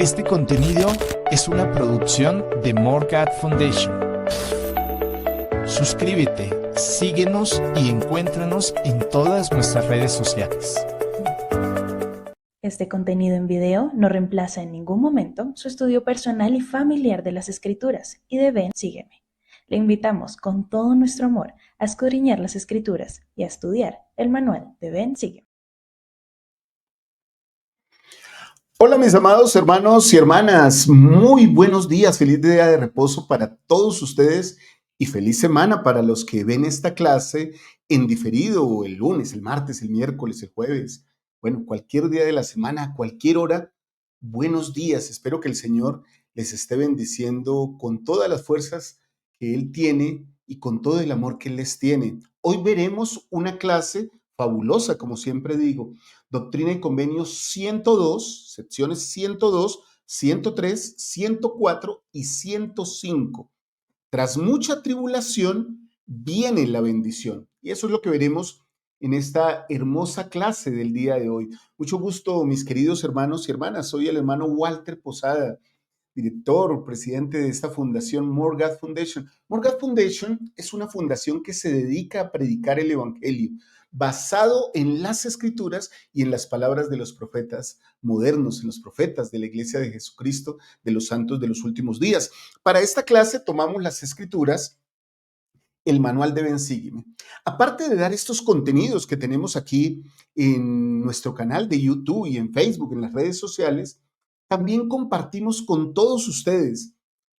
Este contenido es una producción de More God Foundation. Suscríbete, síguenos y encuéntranos en todas nuestras redes sociales. Este contenido en video no reemplaza en ningún momento su estudio personal y familiar de las Escrituras y de Ven, sígueme. Le invitamos con todo nuestro amor a escudriñar las Escrituras y a estudiar el manual de Ven, sígueme. Hola mis amados hermanos y hermanas, muy buenos días, feliz día de reposo para todos ustedes y feliz semana para los que ven esta clase en diferido el lunes, el martes, el miércoles, el jueves, bueno, cualquier día de la semana, a cualquier hora. Buenos días, espero que el Señor les esté bendiciendo con todas las fuerzas que Él tiene y con todo el amor que Él les tiene. Hoy veremos una clase fabulosa, como siempre digo. Doctrina y Convenios 102, secciones 102, 103, 104 y 105. Tras mucha tribulación viene la bendición. Y eso es lo que veremos en esta hermosa clase del día de hoy. Mucho gusto, mis queridos hermanos y hermanas. Soy el hermano Walter Posada, director, presidente de esta fundación More God Foundation. More God Foundation es una fundación que se dedica a predicar el evangelio basado en las escrituras y en las palabras de los profetas modernos, en los profetas de la Iglesia de Jesucristo, de los santos de los últimos días. Para esta clase tomamos las escrituras, el manual de Ven, sígueme. Aparte de dar estos contenidos que tenemos aquí en nuestro canal de YouTube y en Facebook, en las redes sociales, también compartimos con todos ustedes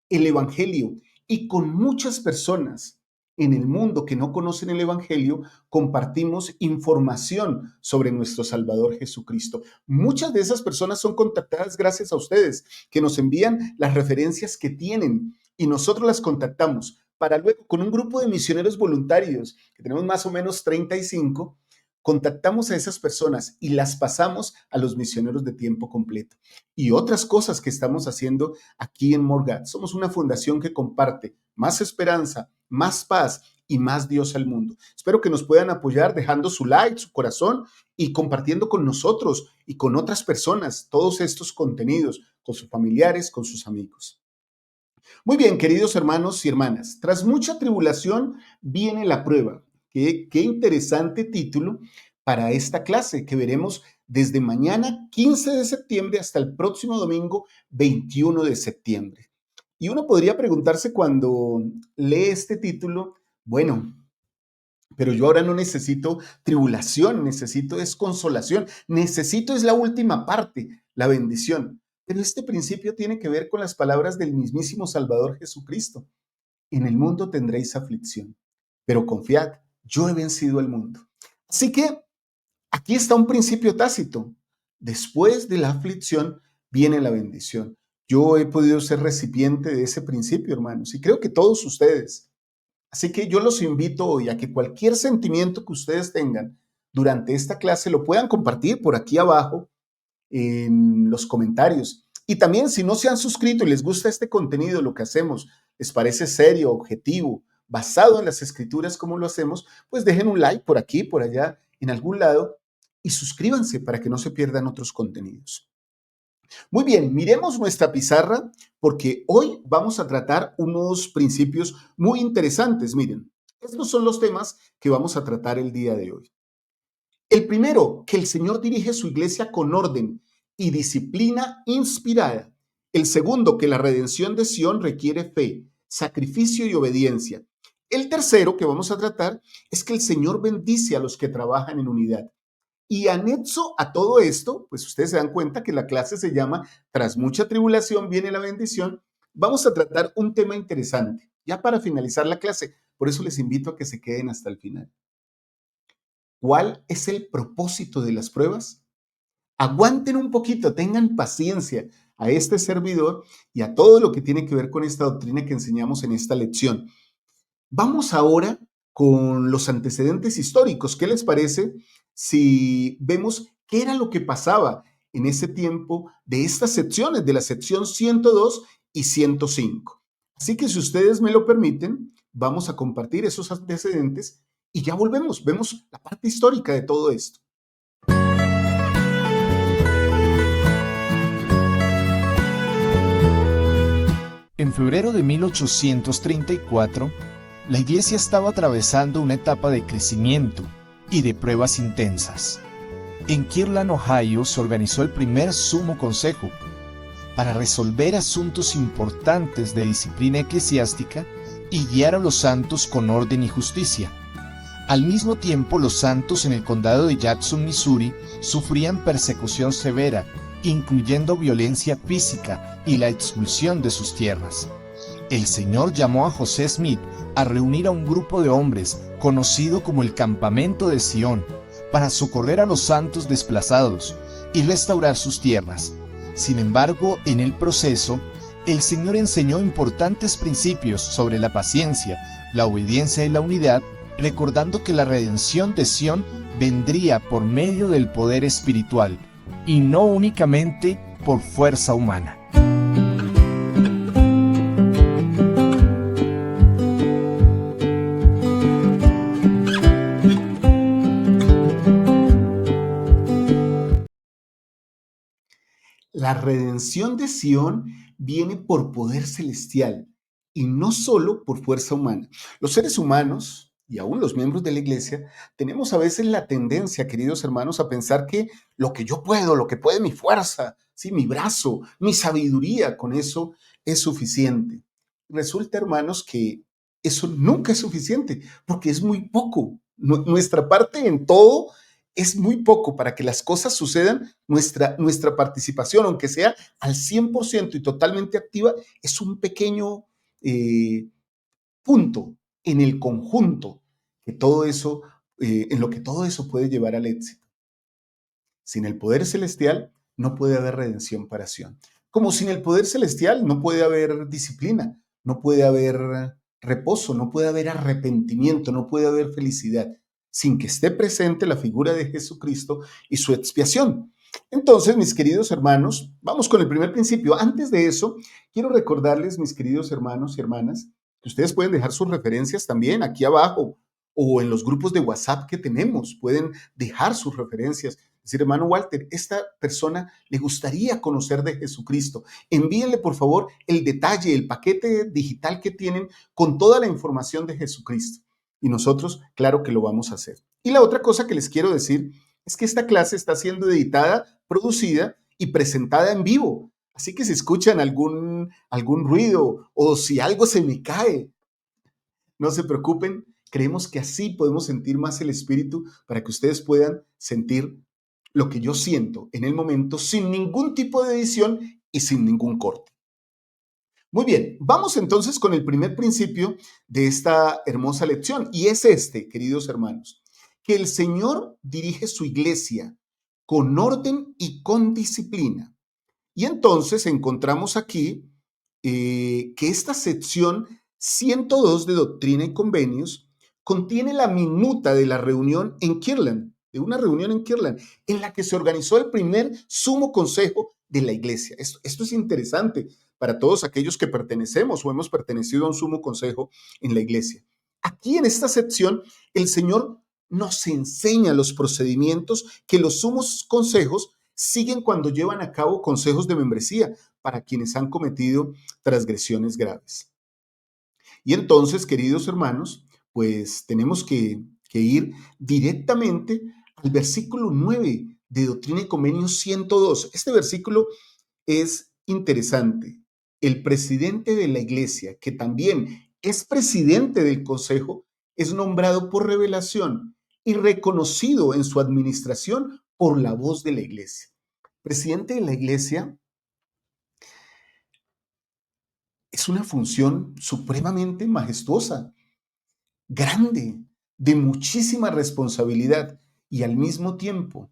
el Evangelio y con muchas personas en el mundo que no conocen el Evangelio, compartimos información sobre nuestro Salvador Jesucristo. Muchas de esas personas son contactadas gracias a ustedes, que nos envían las referencias que tienen y nosotros las contactamos para luego, con un grupo de misioneros voluntarios, que tenemos más o menos 35, contactamos a esas personas y las pasamos a los misioneros de tiempo completo. Y otras cosas que estamos haciendo aquí en More God. Somos una fundación que comparte más esperanza, más paz y más Dios al mundo. Espero que nos puedan apoyar dejando su like, su corazón y compartiendo con nosotros y con otras personas todos estos contenidos, con sus familiares, con sus amigos. Muy bien, queridos hermanos y hermanas, tras mucha tribulación viene la prueba. Qué interesante título para esta clase que veremos desde mañana 15 de septiembre hasta el próximo domingo 21 de septiembre. Y uno podría preguntarse cuando lee este título, bueno, pero yo ahora no necesito tribulación, necesito es consolación, necesito es la última parte, la bendición. Pero este principio tiene que ver con las palabras del mismísimo Salvador Jesucristo. En el mundo tendréis aflicción, pero confiad, yo he vencido al mundo. Así que aquí está un principio tácito. Después de la aflicción viene la bendición. Yo he podido ser recipiente de ese principio, hermanos, y creo que todos ustedes. Así que yo los invito hoy a que cualquier sentimiento que ustedes tengan durante esta clase lo puedan compartir por aquí abajo en los comentarios. Y también si no se han suscrito y les gusta este contenido, lo que hacemos, les parece serio, objetivo, basado en las escrituras como lo hacemos, pues dejen un like por aquí, por allá, en algún lado y suscríbanse para que no se pierdan otros contenidos. Muy bien, miremos nuestra pizarra porque hoy vamos a tratar unos principios muy interesantes. Miren, estos son los temas que vamos a tratar el día de hoy. El primero, que el Señor dirige su iglesia con orden y disciplina inspirada. El segundo, que la redención de Sión requiere fe, sacrificio y obediencia. El tercero que vamos a tratar es que el Señor bendice a los que trabajan en unidad. Y anexo a todo esto, pues ustedes se dan cuenta que la clase se llama Tras mucha tribulación viene la bendición. Vamos a tratar un tema interesante, ya para finalizar la clase. Por eso les invito a que se queden hasta el final. ¿Cuál es el propósito de las pruebas? Aguanten un poquito, tengan paciencia a este servidor y a todo lo que tiene que ver con esta doctrina que enseñamos en esta lección. Vamos ahora con los antecedentes históricos. ¿Qué les parece si vemos qué era lo que pasaba en ese tiempo de estas secciones, de la sección 102 y 105? Así que si ustedes me lo permiten, vamos a compartir esos antecedentes y ya volvemos, vemos la parte histórica de todo esto. febrero de 1834, la iglesia estaba atravesando una etapa de crecimiento y de pruebas intensas. En Kirtland, Ohio, se organizó el primer Sumo Consejo para resolver asuntos importantes de disciplina eclesiástica y guiar a los santos con orden y justicia. Al mismo tiempo, los santos en el condado de Jackson, Missouri, sufrían persecución severa, incluyendo violencia física y la expulsión de sus tierras. El Señor llamó a José Smith a reunir a un grupo de hombres conocido como el Campamento de Sion para socorrer a los santos desplazados y restaurar sus tierras. Sin embargo, en el proceso, el Señor enseñó importantes principios sobre la paciencia, la obediencia y la unidad, recordando que la redención de Sion vendría por medio del poder espiritual y no únicamente por fuerza humana. La redención de Sión viene por poder celestial y no solo por fuerza humana. Los seres humanos, y aún los miembros de la iglesia, tenemos a veces la tendencia, queridos hermanos, a pensar que lo que yo puedo, lo que puede mi fuerza, ¿sí? Mi brazo, mi sabiduría, con eso es suficiente. Resulta, hermanos, que eso nunca es suficiente porque es muy poco. Nuestra parte en todo es muy poco para que las cosas sucedan. Nuestra participación, aunque sea al 100% y totalmente activa, es un pequeño punto en el conjunto que todo eso, en lo que todo eso puede llevar al éxito. Sin el poder celestial no puede haber redención para Sion. Como sin el poder celestial no puede haber disciplina, no puede haber reposo, no puede haber arrepentimiento, no puede haber felicidad, sin que esté presente la figura de Jesucristo y su expiación. Entonces, mis queridos hermanos, vamos con el primer principio. Antes de eso, quiero recordarles, mis queridos hermanos y hermanas, que ustedes pueden dejar sus referencias también aquí abajo o en los grupos de WhatsApp que tenemos. Pueden dejar sus referencias. Decir, hermano Walter, esta persona le gustaría conocer de Jesucristo. Envíenle, por favor, el detalle, el paquete digital que tienen con toda la información de Jesucristo. Y nosotros, claro que lo vamos a hacer. Y la otra cosa que les quiero decir es que esta clase está siendo editada, producida y presentada en vivo. Así que si escuchan algún ruido o si algo se me cae, no se preocupen. Creemos que así podemos sentir más el Espíritu para que ustedes puedan sentir lo que yo siento en el momento sin ningún tipo de edición y sin ningún corte. Muy bien, vamos entonces con el primer principio de esta hermosa lección y es este, queridos hermanos, que el Señor dirige su iglesia con orden y con disciplina. Y entonces encontramos aquí que esta sección 102 de Doctrina y Convenios contiene la minuta de la reunión en Kirtland, de una reunión en Kirtland, en la que se organizó el primer sumo consejo de la iglesia. Esto es interesante para todos aquellos que pertenecemos o hemos pertenecido a un sumo consejo en la iglesia. Aquí en esta sección, el Señor nos enseña los procedimientos que los sumos consejos siguen cuando llevan a cabo consejos de membresía para quienes han cometido transgresiones graves. Y entonces, queridos hermanos, pues tenemos que ir directamente al versículo 9 de Doctrina y Convenios 102. Este versículo es interesante. El presidente de la iglesia, que también es presidente del consejo, es nombrado por revelación y reconocido en su administración por la voz de la iglesia. Presidente de la iglesia es una función supremamente majestuosa, grande, de muchísima responsabilidad y al mismo tiempo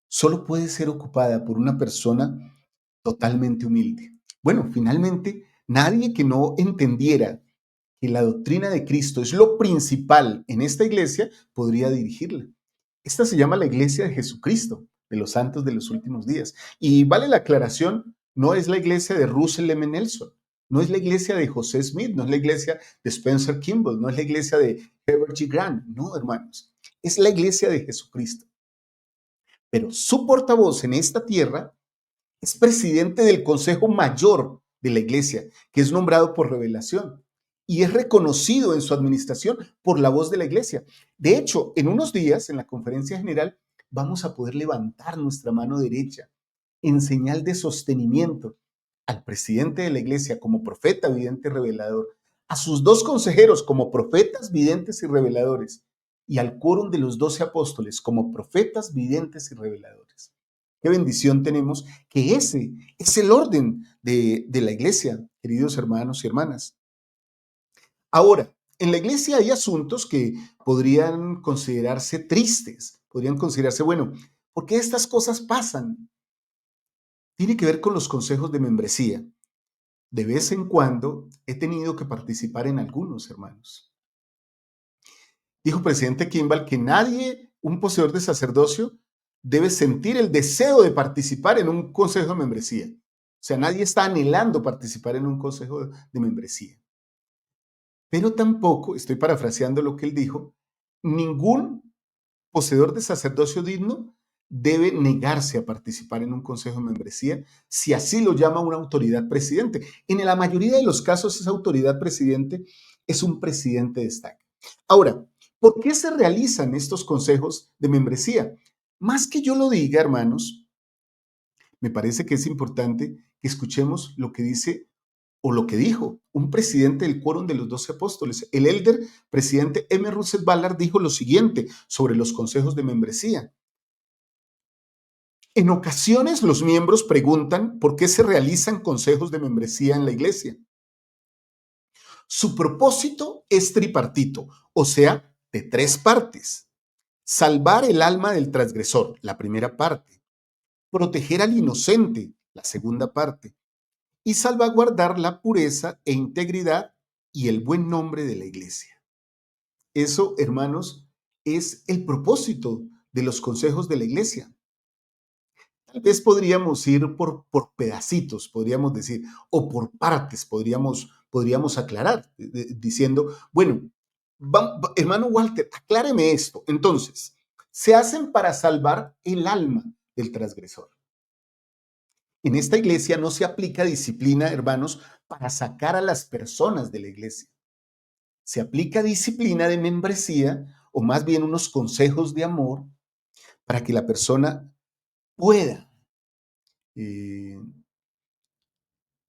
solo puede ser ocupada por una persona totalmente humilde. Bueno, finalmente, nadie que no entendiera que la doctrina de Cristo es lo principal en esta iglesia podría dirigirla. Esta se llama la iglesia de Jesucristo, de los santos de los últimos días. Y vale la aclaración, no es la iglesia de Russell M. Nelson, no es la iglesia de José Smith, no es la iglesia de Spencer Kimball, no es la iglesia de Herbert G. Grant, no, hermanos, es la iglesia de Jesucristo. Pero su portavoz en esta tierra es presidente del Consejo Mayor de la iglesia, que es nombrado por revelación y es reconocido en su administración por la voz de la iglesia. De hecho, en unos días, en la conferencia general, vamos a poder levantar nuestra mano derecha en señal de sostenimiento al presidente de la iglesia como profeta, vidente y revelador, a sus dos consejeros como profetas, videntes y reveladores, y al quórum de los 12 apóstoles como profetas, videntes y reveladores. Qué bendición tenemos que ese es el orden de la iglesia, queridos hermanos y hermanas. Ahora, en la iglesia hay asuntos que podrían considerarse tristes, podrían considerarse, bueno, ¿por qué estas cosas pasan? Tiene que ver con los consejos de membresía. De vez en cuando he tenido que participar en algunos, hermanos. Dijo presidente Kimball que nadie, un poseedor de sacerdocio, debe sentir el deseo de participar en un consejo de membresía. O sea, nadie está anhelando participar en un consejo de membresía. Pero tampoco, estoy parafraseando lo que él dijo, ningún poseedor de sacerdocio digno debe negarse a participar en un consejo de membresía si así lo llama una autoridad presidente. En la mayoría de los casos, esa autoridad presidente es un presidente de destaque. Ahora, ¿por qué se realizan estos consejos de membresía? Más que yo lo diga, hermanos, me parece que es importante que escuchemos lo que dice o lo que dijo un presidente del quórum de los 12 apóstoles. El elder presidente M. Russell Ballard dijo lo siguiente sobre los consejos de membresía. En ocasiones los miembros preguntan por qué se realizan consejos de membresía en la iglesia. Su propósito es tripartito, o sea, de 3 partes. Salvar el alma del transgresor, la primera parte. Proteger al inocente, la segunda parte. Y salvaguardar la pureza e integridad y el buen nombre de la iglesia. Eso, hermanos, es el propósito de los consejos de la iglesia. Tal vez podríamos ir por pedacitos, podríamos decir, o por partes, podríamos aclarar, diciendo, bueno, hermano Walter, acláreme esto. Entonces, se hacen para salvar el alma del transgresor. En esta iglesia no se aplica disciplina, hermanos, para sacar a las personas de la iglesia. Se aplica disciplina de membresía, o más bien unos consejos de amor, para que la persona pueda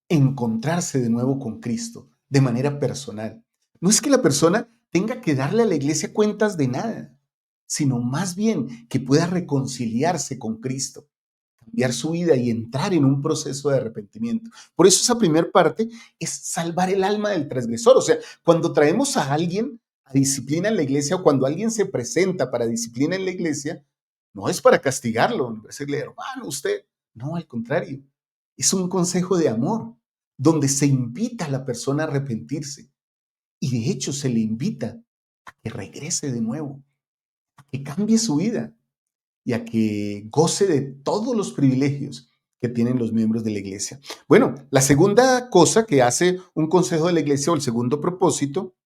encontrarse de nuevo con Cristo de manera personal. No es que la persona tenga que darle a la iglesia cuentas de nada, sino más bien que pueda reconciliarse con Cristo, cambiar su vida y entrar en un proceso de arrepentimiento. Por eso esa primera parte es salvar el alma del transgresor. O sea, cuando traemos a alguien a disciplina en la iglesia o cuando alguien se presenta para disciplina en la iglesia, no es para castigarlo, no es decirle, hermano, usted, no, al contrario, es un consejo de amor donde se invita a la persona a arrepentirse y de hecho se le invita a que regrese de nuevo, a que cambie su vida y a que goce de todos los privilegios que tienen los miembros de la iglesia. Bueno, la segunda cosa que hace un consejo de la iglesia o el segundo propósito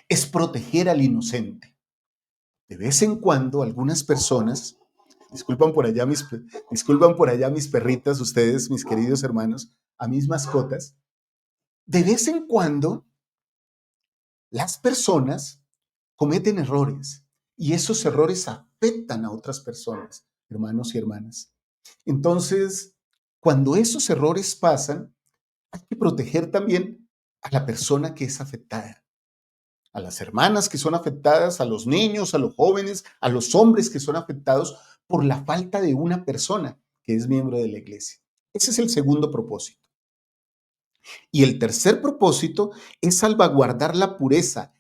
es proteger al inocente. De vez en cuando algunas personas, disculpan por allá mis perritas, ustedes, mis queridos hermanos, a mis mascotas, de vez en cuando las personas cometen errores y esos errores afectan a otras personas, hermanos y hermanas. Entonces, cuando esos errores pasan, hay que proteger también a la persona que es afectada, a las hermanas que son afectadas, a los niños, a los jóvenes, a los hombres que son afectados por la falta de una persona que es miembro de la iglesia. Ese es el segundo propósito. Y el tercer propósito es salvaguardar la pureza,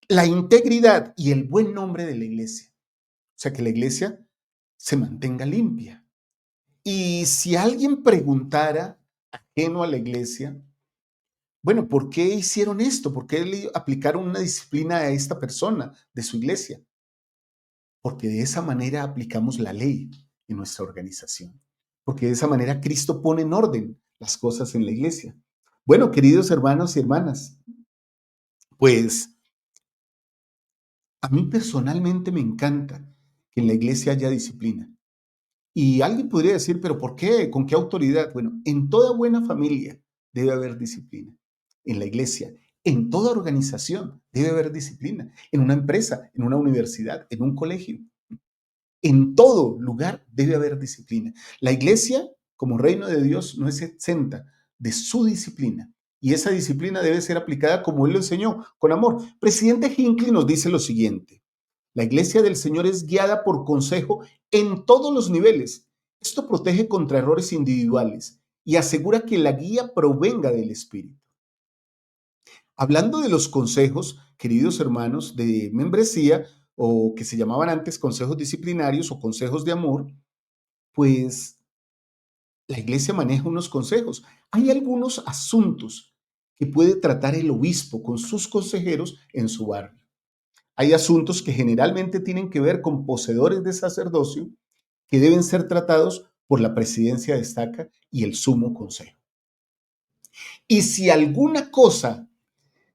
la integridad y el buen nombre de la iglesia. O sea, que la iglesia se mantenga limpia. Y si alguien preguntara, ajeno a la iglesia, bueno, ¿por qué hicieron esto? ¿Por qué le aplicaron una disciplina a esta persona de su iglesia? Porque de esa manera aplicamos la ley en nuestra organización. Porque de esa manera Cristo pone en orden las cosas en la iglesia. Bueno, queridos hermanos y hermanas, pues a mí personalmente me encanta que en la iglesia haya disciplina. Y alguien podría decir, pero ¿por qué? ¿Con qué autoridad? Bueno, en toda buena familia debe haber disciplina. En la iglesia, en toda organización debe haber disciplina. En una empresa, en una universidad, en un colegio. En todo lugar debe haber disciplina. La iglesia, como reino de Dios, no es exenta de su disciplina. Y esa disciplina debe ser aplicada como Él lo enseñó, con amor. Presidente Hinckley nos dice lo siguiente: la iglesia del Señor es guiada por consejo en todos los niveles. Esto protege contra errores individuales y asegura que la guía provenga del Espíritu. Hablando de los consejos, queridos hermanos, de membresía, o que se llamaban antes consejos disciplinarios o consejos de amor, pues la iglesia maneja unos consejos. Hay algunos asuntos que puede tratar el obispo con sus consejeros en su barrio. Hay asuntos que generalmente tienen que ver con poseedores de sacerdocio que deben ser tratados por la presidencia de estaca y el sumo consejo. Y si alguna cosa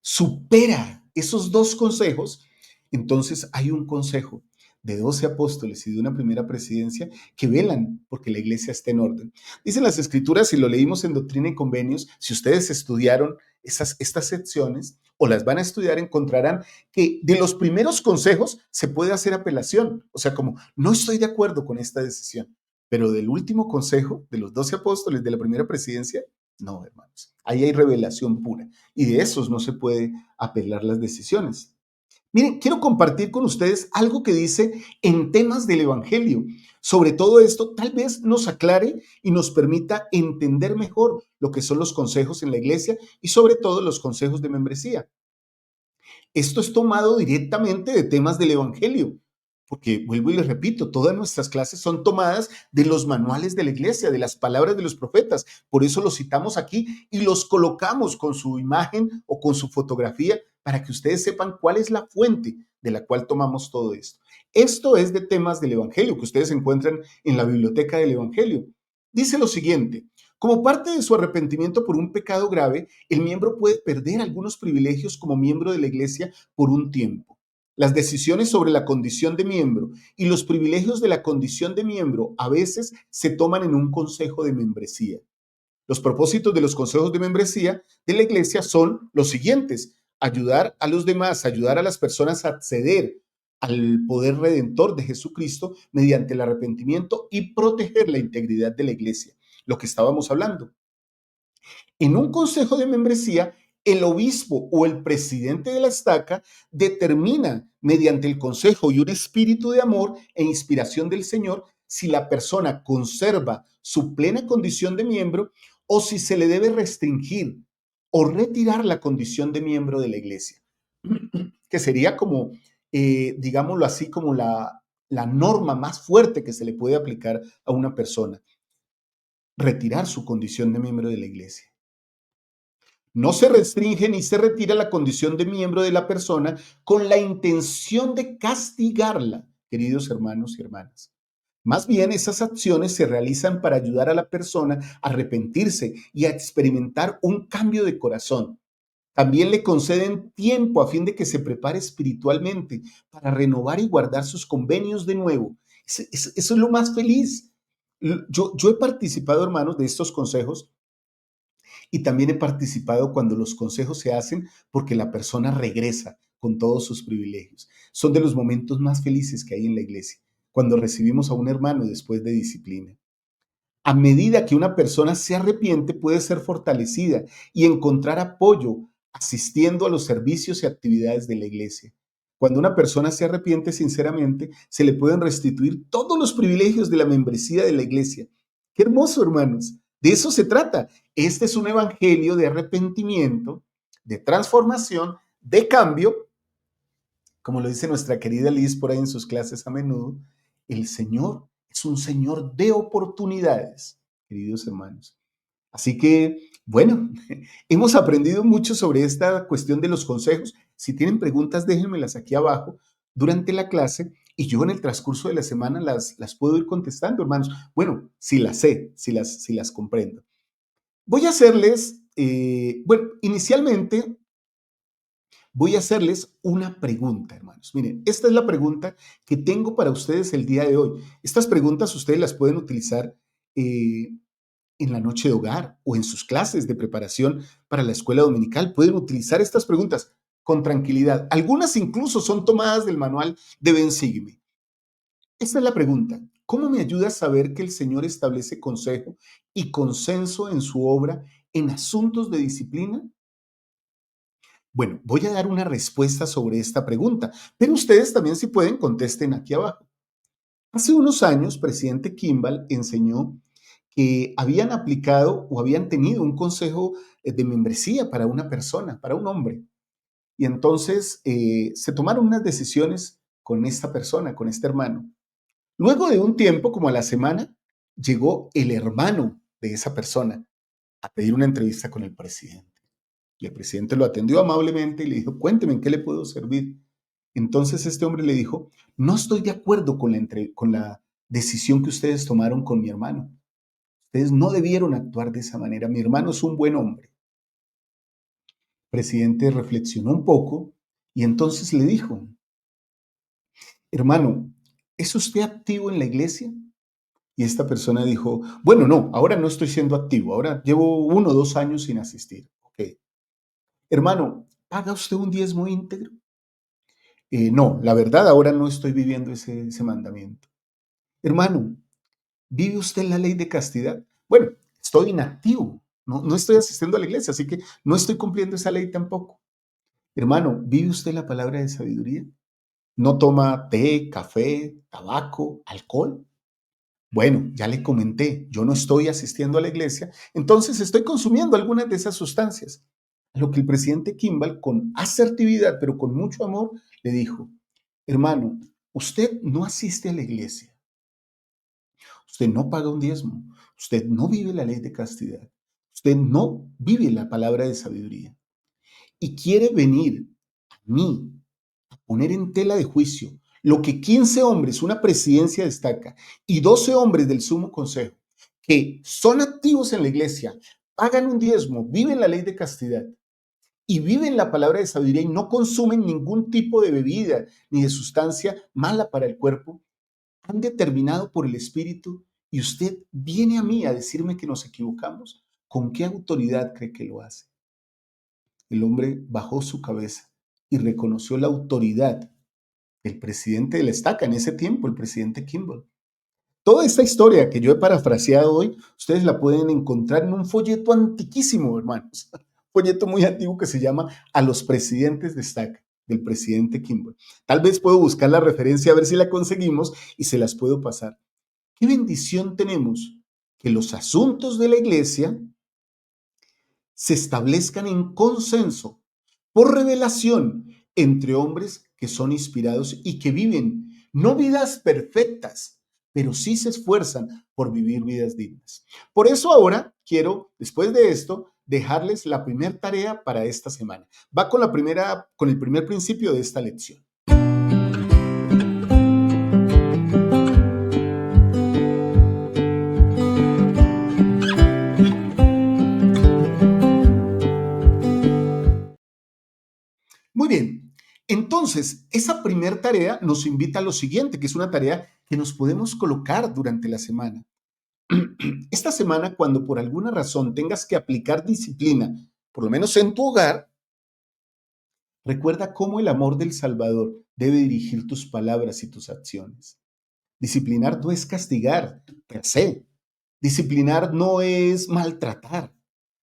supera esos dos consejos, entonces hay un consejo de 12 apóstoles y de una primera presidencia que velan porque la iglesia esté en orden. Dicen las escrituras, y lo leímos en Doctrina y Convenios, si ustedes estudiaron estas secciones o las van a estudiar, encontrarán que de los primeros consejos se puede hacer apelación. O sea, como no estoy de acuerdo con esta decisión, pero del último consejo de los 12 apóstoles de la primera presidencia, no, hermanos. Ahí hay revelación pura y de esos no se puede apelar las decisiones. Miren, quiero compartir con ustedes algo que dice en temas del Evangelio. Sobre todo esto, tal vez nos aclare y nos permita entender mejor lo que son los consejos en la iglesia y sobre todo los consejos de membresía. Esto es tomado directamente de temas del Evangelio, porque vuelvo y les repito, todas nuestras clases son tomadas de los manuales de la iglesia, de las palabras de los profetas. Por eso los citamos aquí y los colocamos con su imagen o con su fotografía para que ustedes sepan cuál es la fuente de la cual tomamos todo esto. Esto es de temas del Evangelio que ustedes encuentran en la biblioteca del Evangelio. Dice lo siguiente: como parte de su arrepentimiento por un pecado grave, el miembro puede perder algunos privilegios como miembro de la iglesia por un tiempo. Las decisiones sobre la condición de miembro y los privilegios de la condición de miembro a veces se toman en un consejo de membresía. Los propósitos de los consejos de membresía de la iglesia son los siguientes: ayudar a los demás, ayudar a las personas a acceder al poder redentor de Jesucristo mediante el arrepentimiento y proteger la integridad de la iglesia, lo que estábamos hablando. En un consejo de membresía, el obispo o el presidente de la estaca determina mediante el consejo y un espíritu de amor e inspiración del Señor si la persona conserva su plena condición de miembro o si se le debe restringir o retirar la condición de miembro de la iglesia, que sería como, digámoslo así, como la norma más fuerte que se le puede aplicar a una persona: retirar su condición de miembro de la iglesia. No se restringe ni se retira la condición de miembro de la persona con la intención de castigarla, queridos hermanos y hermanas. Más bien, esas acciones se realizan para ayudar a la persona a arrepentirse y a experimentar un cambio de corazón. También le conceden tiempo a fin de que se prepare espiritualmente para renovar y guardar sus convenios de nuevo. Eso es lo más feliz. Yo he participado, hermanos, de estos consejos. Y también he participado cuando los consejos se hacen porque la persona regresa con todos sus privilegios. Son de los momentos más felices que hay en la iglesia, cuando recibimos a un hermano después de disciplina. A medida que una persona se arrepiente, puede ser fortalecida y encontrar apoyo asistiendo a los servicios y actividades de la iglesia. Cuando una persona se arrepiente sinceramente, se le pueden restituir todos los privilegios de la membresía de la iglesia. Qué hermoso, hermanos. De eso se trata. Este es un evangelio de arrepentimiento, de transformación, de cambio. Como lo dice nuestra querida Liz por ahí en sus clases a menudo, el Señor es un Señor de oportunidades, queridos hermanos. Así que, bueno, hemos aprendido mucho sobre esta cuestión de los consejos. Si tienen preguntas, déjenmelas aquí abajo durante la clase y yo en el transcurso de la semana las puedo ir contestando, hermanos. Bueno, si las sé, si las comprendo. Voy a hacerles, bueno, inicialmente voy a hacerles una pregunta, hermanos. Miren, esta es la pregunta que tengo para ustedes el día de hoy. Estas preguntas ustedes las pueden utilizar en la noche de hogar o en sus clases de preparación para la escuela dominical. Pueden utilizar estas preguntas con tranquilidad. Algunas incluso son tomadas del manual de Ven, Sígueme. Esta es la pregunta. ¿Cómo me ayuda a saber que el Señor establece consejo y consenso en su obra en asuntos de disciplina? Bueno, voy a dar una respuesta sobre esta pregunta, pero ustedes también si pueden contesten aquí abajo. Hace unos años, presidente Kimball enseñó que habían aplicado o habían tenido un consejo de membresía para una persona, para un hombre. Y entonces se tomaron unas decisiones con esta persona, con este hermano. Luego de un tiempo, como a la semana, llegó el hermano de esa persona a pedir una entrevista con el presidente. Y el presidente lo atendió amablemente y le dijo, cuénteme, ¿en qué le puedo servir? Entonces este hombre le dijo, no estoy de acuerdo con la decisión que ustedes tomaron con mi hermano. Ustedes no debieron actuar de esa manera. Mi hermano es un buen hombre. El presidente reflexionó un poco y entonces le dijo, hermano, ¿es usted activo en la iglesia? Y esta persona dijo, bueno, no, ahora no estoy siendo activo, ahora llevo 1 o 2 años sin asistir. Ok. Hermano, ¿paga usted un diezmo íntegro? No, la verdad, ahora no estoy viviendo ese mandamiento. Hermano, ¿vive usted en la ley de castidad? Bueno, estoy inactivo, no estoy asistiendo a la iglesia, así que no estoy cumpliendo esa ley tampoco. Hermano, ¿vive usted la palabra de sabiduría? ¿No toma té, café, tabaco, alcohol? Bueno, ya le comenté, yo no estoy asistiendo a la iglesia, entonces estoy consumiendo algunas de esas sustancias. A lo que el presidente Kimball, con asertividad, pero con mucho amor, le dijo, hermano, usted no asiste a la iglesia, usted no paga un diezmo, usted no vive la ley de castidad, usted no vive la palabra de sabiduría y quiere venir a mí poner en tela de juicio lo que 15 hombres, una presidencia destaca, y 12 hombres del sumo consejo, que son activos en la iglesia, pagan un diezmo, viven la ley de castidad y viven la palabra de sabiduría y no consumen ningún tipo de bebida ni de sustancia mala para el cuerpo, han determinado por el Espíritu y usted viene a mí a decirme que nos equivocamos. ¿Con qué autoridad cree que lo hace? El hombre bajó su cabeza y reconoció la autoridad del presidente de la estaca en ese tiempo, el presidente Kimball. Toda esta historia que yo he parafraseado hoy, ustedes la pueden encontrar en un folleto antiquísimo, hermanos. Un folleto muy antiguo que se llama A los presidentes de estaca, del presidente Kimball. Tal vez puedo buscar la referencia a ver si la conseguimos y se las puedo pasar. Qué bendición tenemos que los asuntos de la iglesia se establezcan en consenso, por revelación, entre hombres que son inspirados y que viven no vidas perfectas, pero sí se esfuerzan por vivir vidas dignas. Por eso ahora quiero, después de esto, dejarles la primera tarea para esta semana. Va con el primer principio de esta lección. Muy bien, entonces esa primera tarea nos invita a lo siguiente, que es una tarea que nos podemos colocar durante la semana. Esta semana, cuando por alguna razón tengas que aplicar disciplina, por lo menos en tu hogar, recuerda cómo el amor del Salvador debe dirigir tus palabras y tus acciones. Disciplinar no es castigar per se. Disciplinar no es maltratar.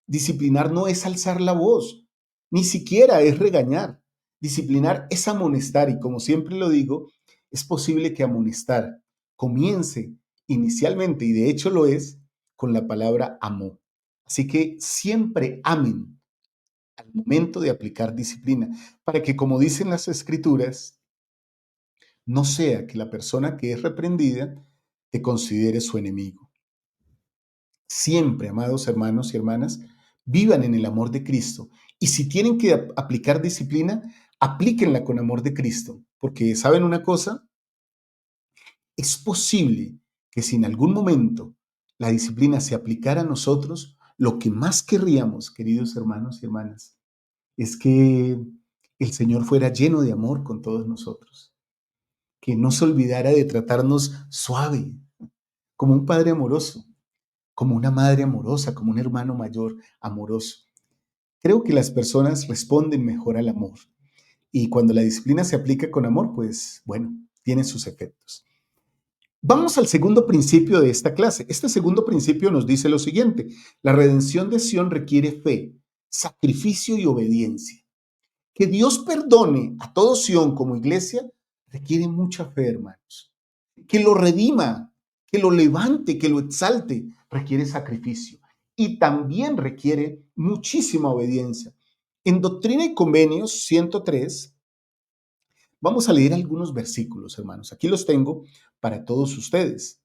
Disciplinar no es alzar la voz. Ni siquiera es regañar. Disciplinar es amonestar y como siempre lo digo, es posible que amonestar comience inicialmente, y de hecho lo es, con la palabra amó. Así que siempre amen al momento de aplicar disciplina, para que, como dicen las escrituras, no sea que la persona que es reprendida te considere su enemigo. Siempre, amados hermanos y hermanas, vivan en el amor de Cristo. Y si tienen que aplicar disciplina, aplíquenla con amor de Cristo. Porque, ¿saben una cosa? Es posible que si en algún momento la disciplina se aplicara a nosotros, lo que más querríamos, queridos hermanos y hermanas, es que el Señor fuera lleno de amor con todos nosotros, que no se olvidara de tratarnos suave, como un padre amoroso, como una madre amorosa, como un hermano mayor amoroso. Creo que las personas responden mejor al amor y cuando la disciplina se aplica con amor, pues bueno, tiene sus efectos. Vamos al segundo principio de esta clase. Este segundo principio nos dice lo siguiente: la redención de Sión requiere fe, sacrificio y obediencia. Que Dios perdone a todo Sión como iglesia requiere mucha fe, hermanos. Que lo redima, que lo levante, que lo exalte, requiere sacrificio y también requiere muchísima obediencia. En Doctrina y Convenios 103, vamos a leer algunos versículos, hermanos. Aquí los tengo para todos ustedes.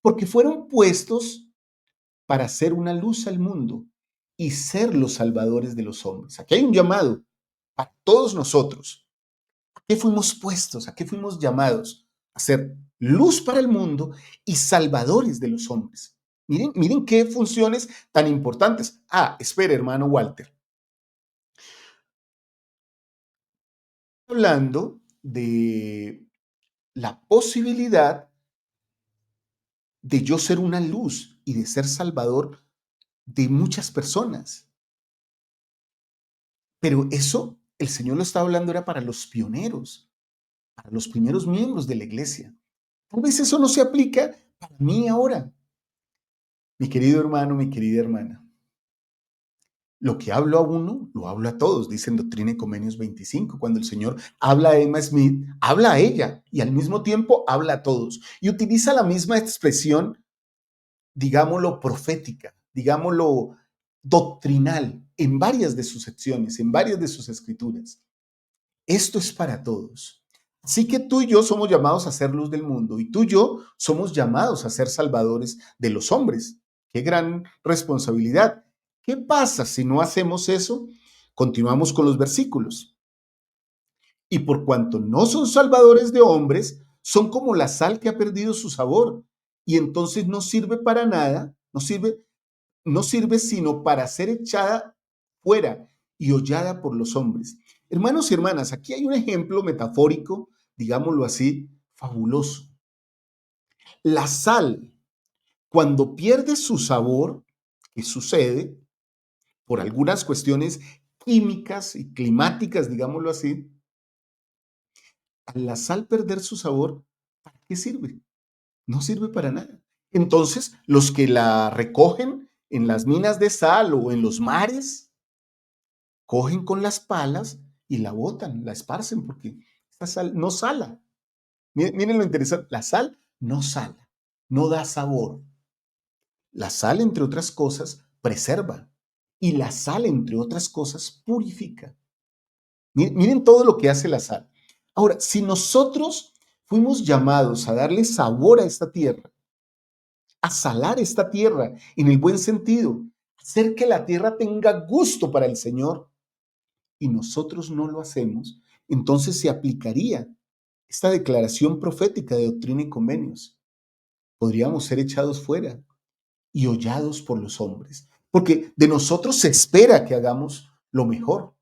Porque fueron puestos para ser una luz al mundo y ser los salvadores de los hombres. Aquí hay un llamado para todos nosotros. ¿A qué fuimos puestos? ¿A qué fuimos llamados? A ser luz para el mundo y salvadores de los hombres. Miren qué funciones tan importantes. Ah, espere, hermano Walter. Hablando de la posibilidad de yo ser una luz y de ser salvador de muchas personas. Pero eso, el Señor lo estaba hablando, era para los pioneros, para los primeros miembros de la iglesia. Tal vez eso no se aplica para mí ahora. Mi querido hermano, mi querida hermana, lo que hablo a uno, lo hablo a todos, dice en Doctrina y Convenios 25. Cuando el Señor habla a Emma Smith, habla a ella y al mismo tiempo habla a todos. Y utiliza la misma expresión, digámoslo, profética, digámoslo, doctrinal, en varias de sus secciones, en varias de sus escrituras. Esto es para todos. Así que tú y yo somos llamados a ser luz del mundo y tú y yo somos llamados a ser salvadores de los hombres. Qué gran responsabilidad. ¿Qué pasa si no hacemos eso? Continuamos con los versículos. Y por cuanto no son salvadores de hombres, son como la sal que ha perdido su sabor y entonces no sirve para nada, no sirve sino para ser echada fuera y hollada por los hombres. Hermanos y hermanas, aquí hay un ejemplo metafórico, digámoslo así, fabuloso. La sal, cuando pierde su sabor, ¿qué sucede? Por algunas cuestiones químicas y climáticas, digámoslo así, al la sal perder su sabor, ¿para qué sirve? No sirve para nada. Entonces, los que la recogen en las minas de sal o en los mares, cogen con las palas y la botan, la esparcen, porque esta sal no sala. Miren lo interesante, la sal no sala, no da sabor. La sal, entre otras cosas, preserva y la sal, entre otras cosas, purifica. Miren todo lo que hace la sal. Ahora, si nosotros fuimos llamados a darle sabor a esta tierra, a salar esta tierra en el buen sentido, hacer que la tierra tenga gusto para el Señor, y nosotros no lo hacemos, entonces se aplicaría esta declaración profética de Doctrina y Convenios. Podríamos ser echados fuera y hollados por los hombres, porque de nosotros se espera que hagamos lo mejor.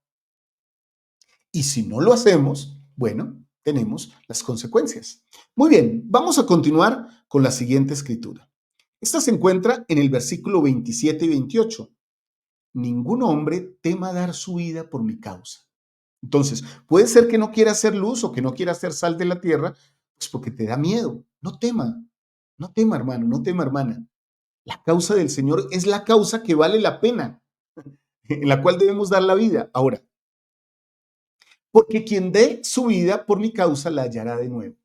Y si no lo hacemos, bueno, tenemos las consecuencias. Muy bien, vamos a continuar con la siguiente escritura. Esta se encuentra en el versículo 27 y 28. Ningún hombre tema dar su vida por mi causa. Entonces, puede ser que no quiera hacer luz o que no quiera hacer sal de la tierra, pues porque te da miedo. No tema, no tema, hermano, no tema, hermana. La causa del Señor es la causa que vale la pena, en la cual debemos dar la vida. Ahora, porque quien dé su vida por mi causa la hallará de nuevo.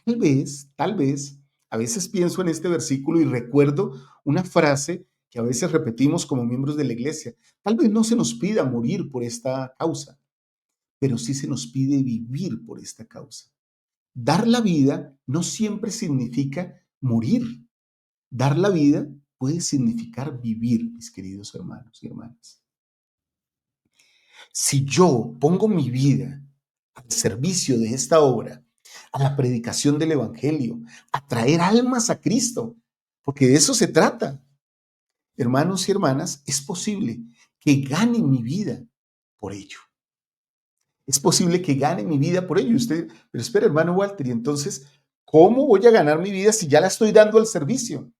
Tal vez, a veces pienso en este versículo y recuerdo una frase que a veces repetimos como miembros de la iglesia. Tal vez no se nos pida morir por esta causa, pero sí se nos pide vivir por esta causa. Dar la vida no siempre significa morir. Dar la vida puede significar vivir, mis queridos hermanos y hermanas. Si yo pongo mi vida al servicio de esta obra, a la predicación del Evangelio, a traer almas a Cristo, porque de eso se trata. Hermanos y hermanas, es posible que gane mi vida por ello. Es posible que gane mi vida por ello. Usted, pero espera, hermano Walter, y entonces, ¿cómo voy a ganar mi vida si ya la estoy dando al servicio?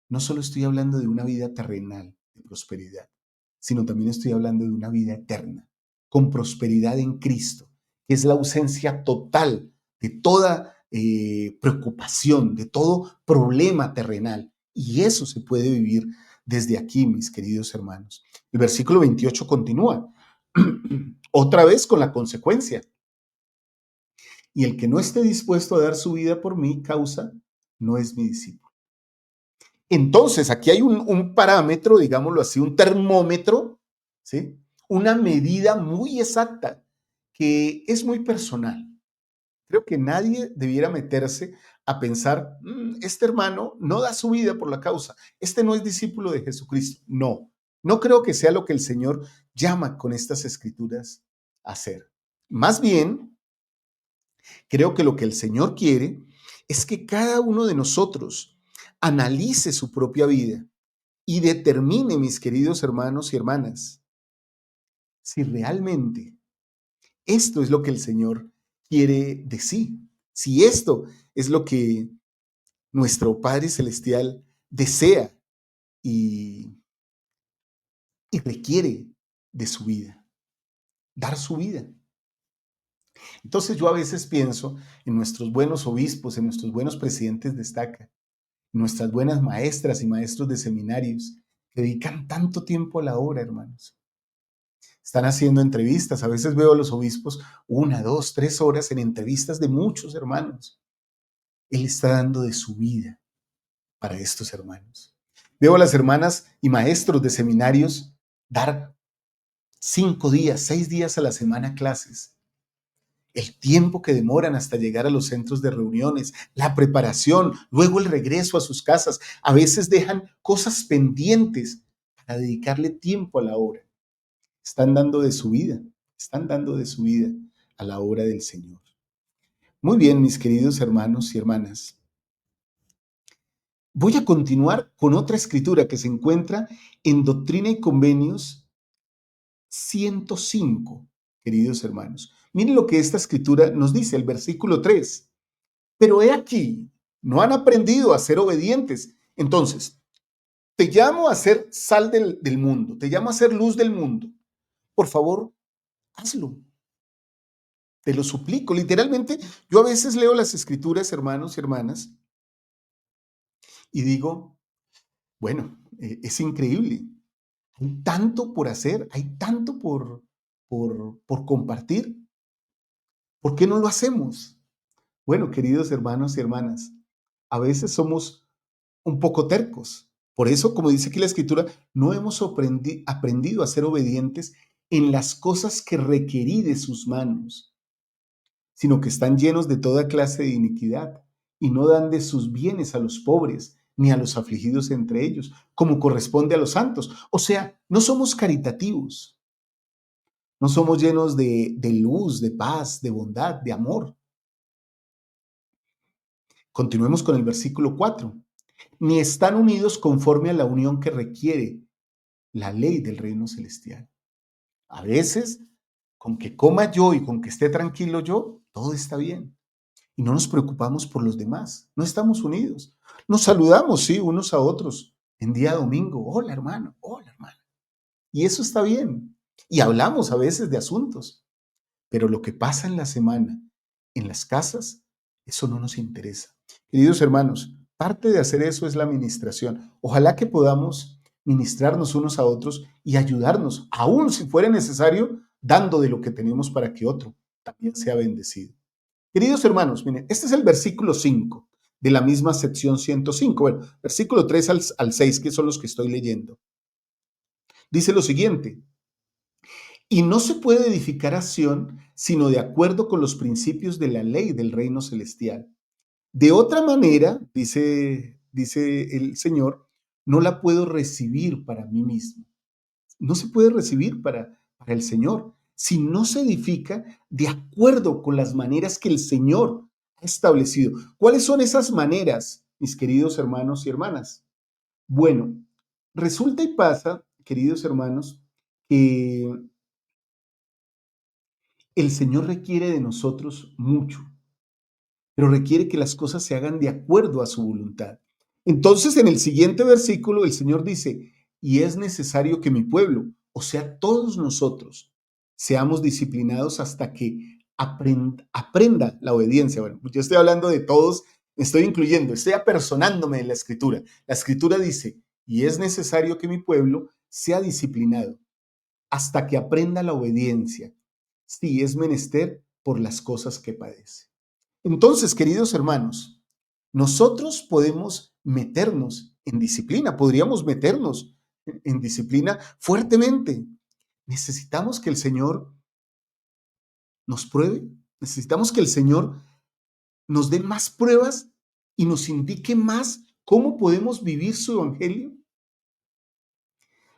No solo estoy hablando de una vida terrenal, de prosperidad, sino también estoy hablando de una vida eterna, con prosperidad en Cristo, que es la ausencia total de toda preocupación, de todo problema terrenal. Y eso se puede vivir desde aquí, mis queridos hermanos. El versículo 28 continúa, otra vez con la consecuencia. Y el que no esté dispuesto a dar su vida por mi causa, no es mi discípulo. Entonces, aquí hay un parámetro, digámoslo así, un termómetro, ¿sí? Una medida muy exacta que es muy personal. Creo que nadie debiera meterse a pensar, este hermano no da su vida por la causa, este no es discípulo de Jesucristo. No, no creo que sea lo que el Señor llama con estas escrituras a hacer. Más bien, creo que lo que el Señor quiere es que cada uno de nosotros analice su propia vida y determine, mis queridos hermanos y hermanas, si realmente esto es lo que el Señor quiere decir, si esto es lo que nuestro Padre Celestial desea y, y requiere de su vida, dar su vida. Entonces yo a veces pienso en nuestros buenos obispos, en nuestros buenos presidentes de estaca, en nuestras buenas maestras y maestros de seminarios que dedican tanto tiempo a la obra, hermanos. Están haciendo entrevistas. A veces veo a los obispos 1, 2, 3 horas en entrevistas de muchos hermanos. Él está dando de su vida para estos hermanos. Veo a las hermanas y maestros de seminarios dar 5 días, 6 días a la semana clases. El tiempo que demoran hasta llegar a los centros de reuniones, la preparación, luego el regreso a sus casas. A veces dejan cosas pendientes para dedicarle tiempo a la obra. Están dando de su vida a la obra del Señor. Muy bien, mis queridos hermanos y hermanas. Voy a continuar con otra escritura que se encuentra en Doctrina y Convenios 105, queridos hermanos. Miren lo que esta escritura nos dice, el versículo 3. Pero he aquí, no han aprendido a ser obedientes. Entonces, te llamo a ser sal del mundo, te llamo a ser luz del mundo. Por favor, hazlo. Te lo suplico. Literalmente, yo a veces leo las escrituras, hermanos y hermanas, y digo, bueno, es increíble. Hay tanto por hacer, hay tanto por compartir. ¿Por qué no lo hacemos? Bueno, queridos hermanos y hermanas, a veces somos un poco tercos. Por eso, como dice aquí la escritura, no hemos aprendido a ser obedientes en las cosas que requerí de sus manos, sino que están llenos de toda clase de iniquidad y no dan de sus bienes a los pobres ni a los afligidos entre ellos, como corresponde a los santos. O sea, no somos caritativos, no somos llenos de luz, de paz, de bondad, de amor. Continuemos con el versículo 4. Ni están unidos conforme a la unión que requiere la ley del reino celestial. A veces, con que coma yo y con que esté tranquilo yo, todo está bien. Y no nos preocupamos por los demás. No estamos unidos. Nos saludamos, sí, unos a otros en día domingo. Hola, hermano. Hola, hermana. Y eso está bien. Y hablamos a veces de asuntos. Pero lo que pasa en la semana, en las casas, eso no nos interesa. Queridos hermanos, parte de hacer eso es la ministración. Ojalá que podamos ministrarnos unos a otros y ayudarnos, aun si fuera necesario, dando de lo que tenemos para que otro también sea bendecido. Queridos hermanos, miren, este es el versículo 5 de la misma sección 105. Bueno, versículo 3 al 6, que son los que estoy leyendo. Dice lo siguiente: y no se puede edificar acción sino de acuerdo con los principios de la ley del reino celestial. De otra manera, dice el Señor, no la puedo recibir para mí mismo. No se puede recibir para el Señor si no se edifica de acuerdo con las maneras que el Señor ha establecido. ¿Cuáles son esas maneras, mis queridos hermanos y hermanas? Bueno, resulta y pasa, queridos hermanos, que El Señor requiere de nosotros mucho, pero requiere que las cosas se hagan de acuerdo a su voluntad. Entonces, en el siguiente versículo, el Señor dice, y es necesario que mi pueblo, o sea, todos nosotros, seamos disciplinados hasta que aprenda la obediencia. Bueno, yo estoy hablando de todos, me estoy incluyendo, estoy apersonándome en la Escritura. La Escritura dice, y es necesario que mi pueblo sea disciplinado hasta que aprenda la obediencia, si es menester por las cosas que padece. Entonces, queridos hermanos, nosotros podemos meternos en disciplina, podríamos meternos en disciplina fuertemente. Necesitamos que el Señor nos pruebe, necesitamos que el Señor nos dé más pruebas y nos indique más cómo podemos vivir su evangelio.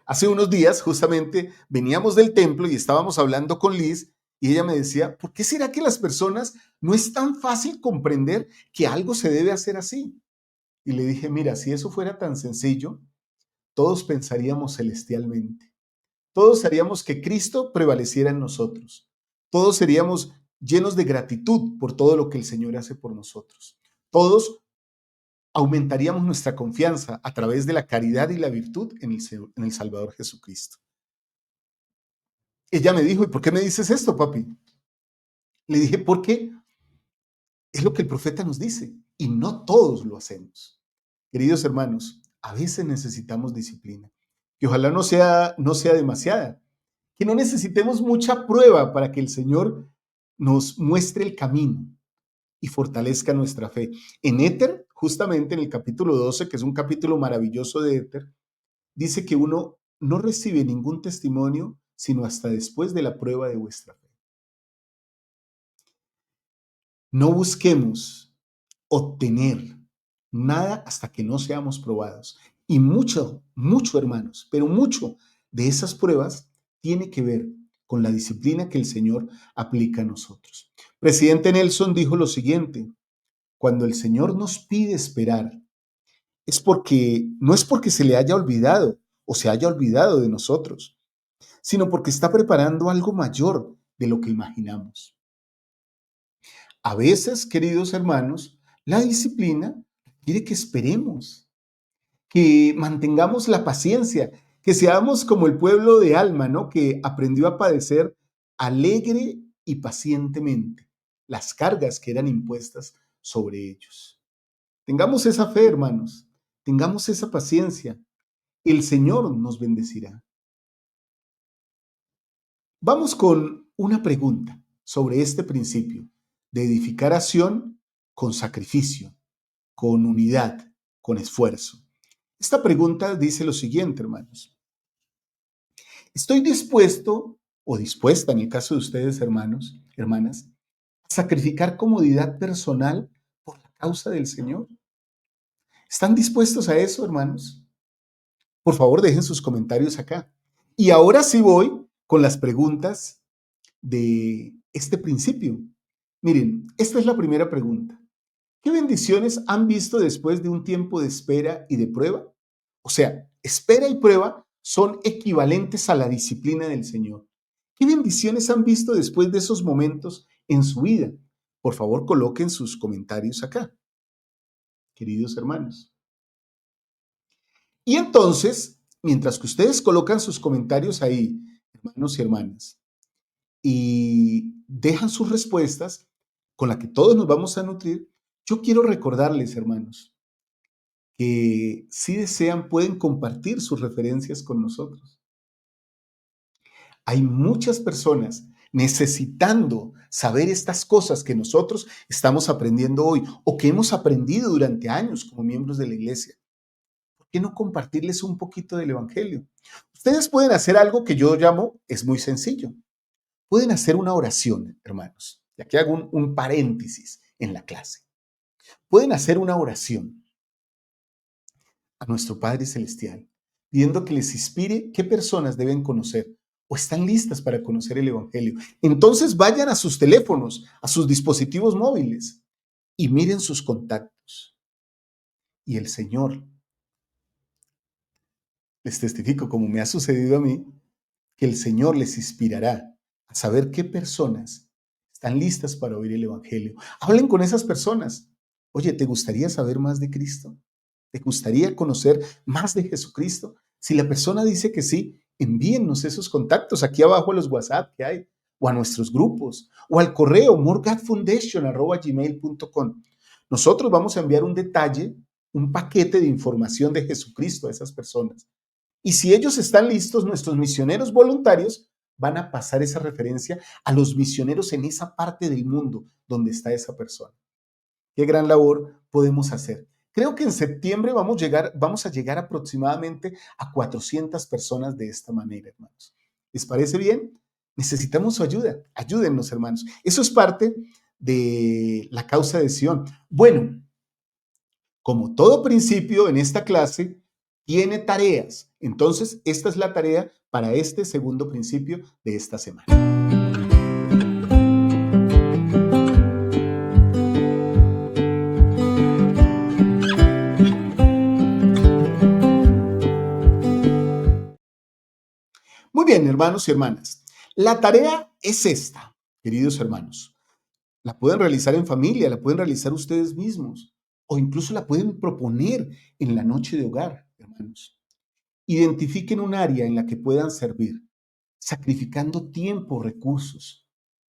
Hace unos días, justamente, veníamos del templo y estábamos hablando con Liz y ella me decía, ¿por qué será que las personas no es tan fácil comprender que algo se debe hacer así? Y le dije, mira, si eso fuera tan sencillo, todos pensaríamos celestialmente. Todos haríamos que Cristo prevaleciera en nosotros. Todos seríamos llenos de gratitud por todo lo que el Señor hace por nosotros. Todos aumentaríamos nuestra confianza a través de la caridad y la virtud en el Salvador Jesucristo. Ella me dijo, ¿y por qué me dices esto, papi? Le dije, porque es lo que el profeta nos dice y no todos lo hacemos. Queridos hermanos, a veces necesitamos disciplina y ojalá no sea demasiada, que no necesitemos mucha prueba para que el Señor nos muestre el camino y fortalezca nuestra fe. En Éter, justamente en el capítulo 12, que es un capítulo maravilloso de Éter, dice que uno no recibe ningún testimonio sino hasta después de la prueba de vuestra fe. No busquemos obtener nada hasta que no seamos probados. Y mucho, mucho, hermanos, pero mucho de esas pruebas tiene que ver con la disciplina que el Señor aplica a nosotros. Presidente Nelson dijo lo siguiente, cuando el Señor nos pide esperar, no es porque se le haya olvidado o se haya olvidado de nosotros, sino porque está preparando algo mayor de lo que imaginamos. A veces, queridos hermanos, la disciplina quiere que esperemos, que mantengamos la paciencia, que seamos como el pueblo de Alma, ¿no? Que aprendió a padecer alegre y pacientemente las cargas que eran impuestas sobre ellos. Tengamos esa fe, hermanos, tengamos esa paciencia. El Señor nos bendecirá. Vamos con una pregunta sobre este principio de edificar acción con sacrificio, con unidad, con esfuerzo. Esta pregunta dice lo siguiente, hermanos. ¿Estoy dispuesto o dispuesta, en el caso de ustedes, hermanos, hermanas, a sacrificar comodidad personal por la causa del Señor? ¿Están dispuestos a eso, hermanos? Por favor, dejen sus comentarios acá. Y ahora sí voy con las preguntas de este principio. Miren, esta es la primera pregunta. ¿Qué bendiciones han visto después de un tiempo de espera y de prueba? O sea, espera y prueba son equivalentes a la disciplina del Señor. ¿Qué bendiciones han visto después de esos momentos en su vida? Por favor, coloquen sus comentarios acá, queridos hermanos. Y entonces, mientras que ustedes colocan sus comentarios ahí, hermanos y hermanas, y dejan sus respuestas con las que todos nos vamos a nutrir, yo quiero recordarles, hermanos, que si desean pueden compartir sus referencias con nosotros. Hay muchas personas necesitando saber estas cosas que nosotros estamos aprendiendo hoy o que hemos aprendido durante años como miembros de la iglesia. ¿Por qué no compartirles un poquito del Evangelio? Ustedes pueden hacer algo que yo llamo, es muy sencillo. Pueden hacer una oración, hermanos. Y aquí hago un paréntesis en la clase. Pueden hacer una oración a nuestro Padre Celestial, pidiendo que les inspire qué personas deben conocer o están listas para conocer el Evangelio. Entonces vayan a sus teléfonos, a sus dispositivos móviles y miren sus contactos. Y el Señor, les testifico, como me ha sucedido a mí, que el Señor les inspirará a a saber qué personas están listas para oír el Evangelio. Hablen con esas personas. Oye, ¿te gustaría saber más de Cristo? ¿Te gustaría conocer más de Jesucristo? Si la persona dice que sí, envíennos esos contactos aquí abajo a los WhatsApp que hay, o a nuestros grupos, o al correo morgadfoundation@gmail.com. Nosotros vamos a enviar un detalle, un paquete de información de Jesucristo a esas personas. Y si ellos están listos, nuestros misioneros voluntarios van a pasar esa referencia a los misioneros en esa parte del mundo donde está esa persona. Qué gran labor podemos hacer. Creo que en septiembre vamos a llegar aproximadamente a 400 personas de esta manera, hermanos. ¿Les parece bien? Necesitamos su ayuda. Ayúdennos, hermanos. Eso es parte de la causa de Sion. Bueno, como todo principio en esta clase, tiene tareas. Entonces, esta es la tarea para este segundo principio de esta semana. Muy bien, hermanos y hermanas. La tarea es esta, queridos hermanos. La pueden realizar en familia, la pueden realizar ustedes mismos o incluso la pueden proponer en la noche de hogar, hermanos. Identifiquen un área en la que puedan servir, sacrificando tiempo, recursos,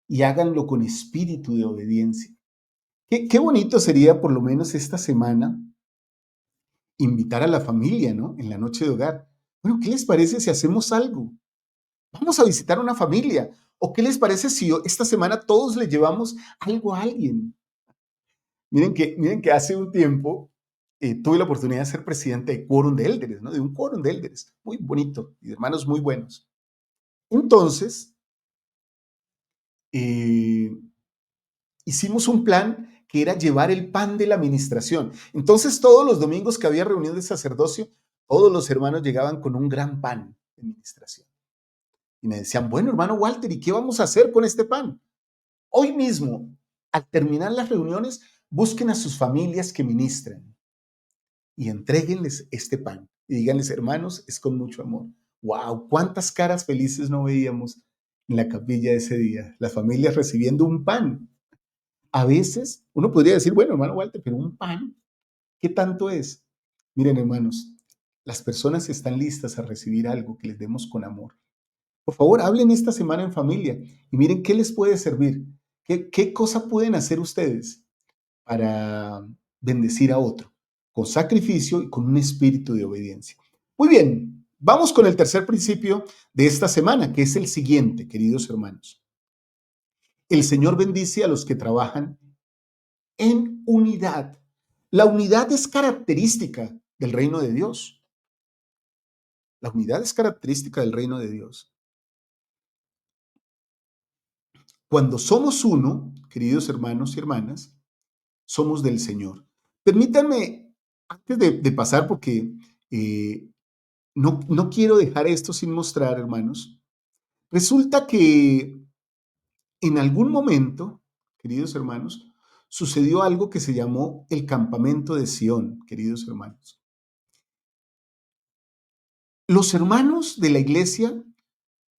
y háganlo con espíritu de obediencia. Qué bonito sería por lo menos esta semana invitar a la familia, ¿no? En la noche de hogar. Bueno, ¿qué les parece si hacemos algo? Vamos a visitar una familia. ¿O qué les parece si esta semana todos le llevamos algo a alguien? Miren que hace un tiempo tuve la oportunidad de ser presidente de quórum de élderes, ¿no? De un quórum de élderes, muy bonito y de hermanos muy buenos. Entonces, hicimos un plan que era llevar el pan de la administración. Entonces, todos los domingos que había reunión de sacerdocio, todos los hermanos llegaban con un gran pan de administración. Y me decían, bueno, hermano Walter, ¿y qué vamos a hacer con este pan? Hoy mismo, al terminar las reuniones, busquen a sus familias que ministren y entréguenles este pan. Y díganles, hermanos, es con mucho amor. ¡Wow! ¿Cuántas caras felices no veíamos en la capilla ese día? Las familias recibiendo un pan. A veces uno podría decir, bueno, hermano Walter, pero un pan, ¿qué tanto es? Miren, hermanos, las personas están listas a recibir algo que les demos con amor. Por favor, hablen esta semana en familia y miren qué les puede servir. ¿Qué cosa pueden hacer ustedes para bendecir a otro? Con sacrificio y con un espíritu de obediencia. Muy bien, vamos con el tercer principio de esta semana, que es el siguiente, queridos hermanos. El Señor bendice a los que trabajan en unidad. La unidad es característica del reino de Dios. La unidad es característica del reino de Dios. Cuando somos uno, queridos hermanos y hermanas, somos del Señor. Permítanme, antes de pasar, porque no quiero dejar esto sin mostrar, hermanos. Resulta que en algún momento, queridos hermanos, sucedió algo que se llamó el campamento de Sión, queridos hermanos. Los hermanos de la iglesia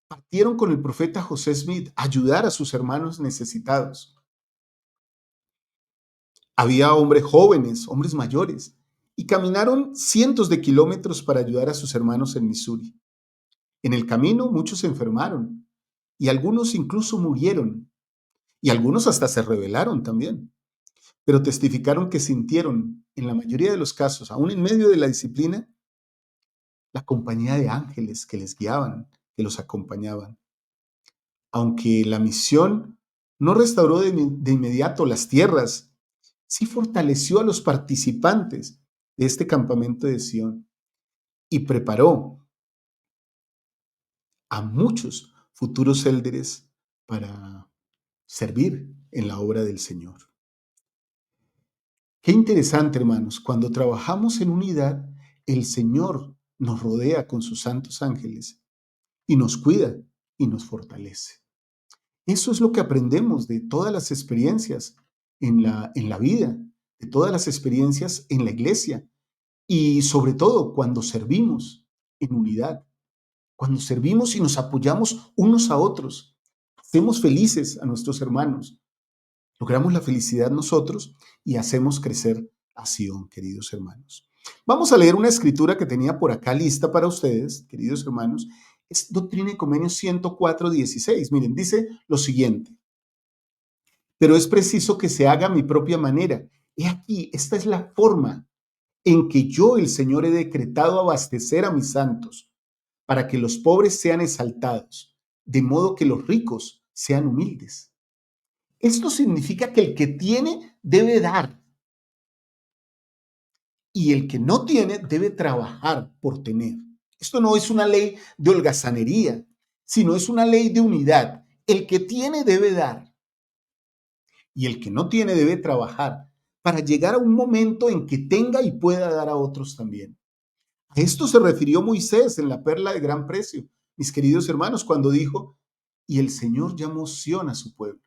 partieron con el profeta José Smith a ayudar a sus hermanos necesitados. Había hombres jóvenes, hombres mayores, y caminaron cientos de kilómetros para ayudar a sus hermanos en Missouri. En el camino muchos se enfermaron y algunos incluso murieron y algunos hasta se rebelaron también, pero testificaron que sintieron, en la mayoría de los casos, aún en medio de la disciplina, la compañía de ángeles que les guiaban, que los acompañaban. Aunque la misión no restauró de inmediato las tierras, sí fortaleció a los participantes de este campamento de Sión y preparó a muchos futuros élderes para servir en la obra del Señor. Qué interesante, hermanos, cuando trabajamos en unidad, el Señor nos rodea con sus santos ángeles y nos cuida y nos fortalece. Eso es lo que aprendemos de todas las experiencias en la vida, de todas las experiencias en la iglesia y sobre todo cuando servimos en unidad, cuando servimos y nos apoyamos unos a otros. hacemos felices a nuestros hermanos, logramos la felicidad nosotros y hacemos crecer a Sion, queridos hermanos. Vamos a leer una escritura que tenía por acá lista para ustedes, queridos hermanos. Es Doctrina y Convenios 104:16. Miren, dice lo siguiente: pero es preciso que se haga a mi propia manera. He aquí, esta es la forma en que yo, el Señor, he decretado abastecer a mis santos, para que los pobres sean exaltados, de modo que los ricos sean humildes. Esto significa que el que tiene debe dar y el que no tiene debe trabajar por tener. Esto no es una ley de holgazanería, sino es una ley de unidad. El que tiene debe dar y el que no tiene debe trabajar para llegar a un momento en que tenga y pueda dar a otros también. A esto se refirió Moisés en la perla de gran precio, mis queridos hermanos, cuando dijo: y el Señor llamó Sión a su pueblo,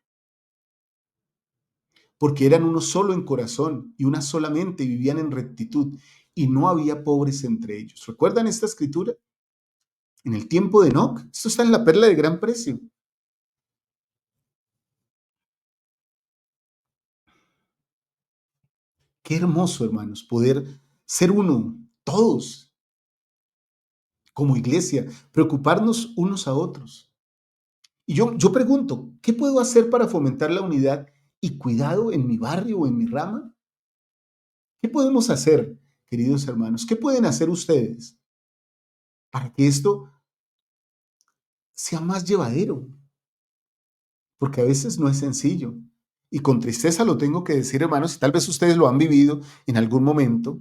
porque eran uno solo en corazón y una sola mente, y vivían en rectitud, y no había pobres entre ellos. ¿Recuerdan esta escritura? En el tiempo de Enoc, esto está en la perla de gran precio. Qué hermoso, hermanos, poder ser uno, todos, como iglesia, preocuparnos unos a otros. Y yo pregunto, ¿qué puedo hacer para fomentar la unidad y cuidado en mi barrio o en mi rama? ¿Qué podemos hacer, queridos hermanos? ¿Qué pueden hacer ustedes para que esto sea más llevadero? Porque a veces no es sencillo. Y con tristeza lo tengo que decir, hermanos, y tal vez ustedes lo han vivido en algún momento.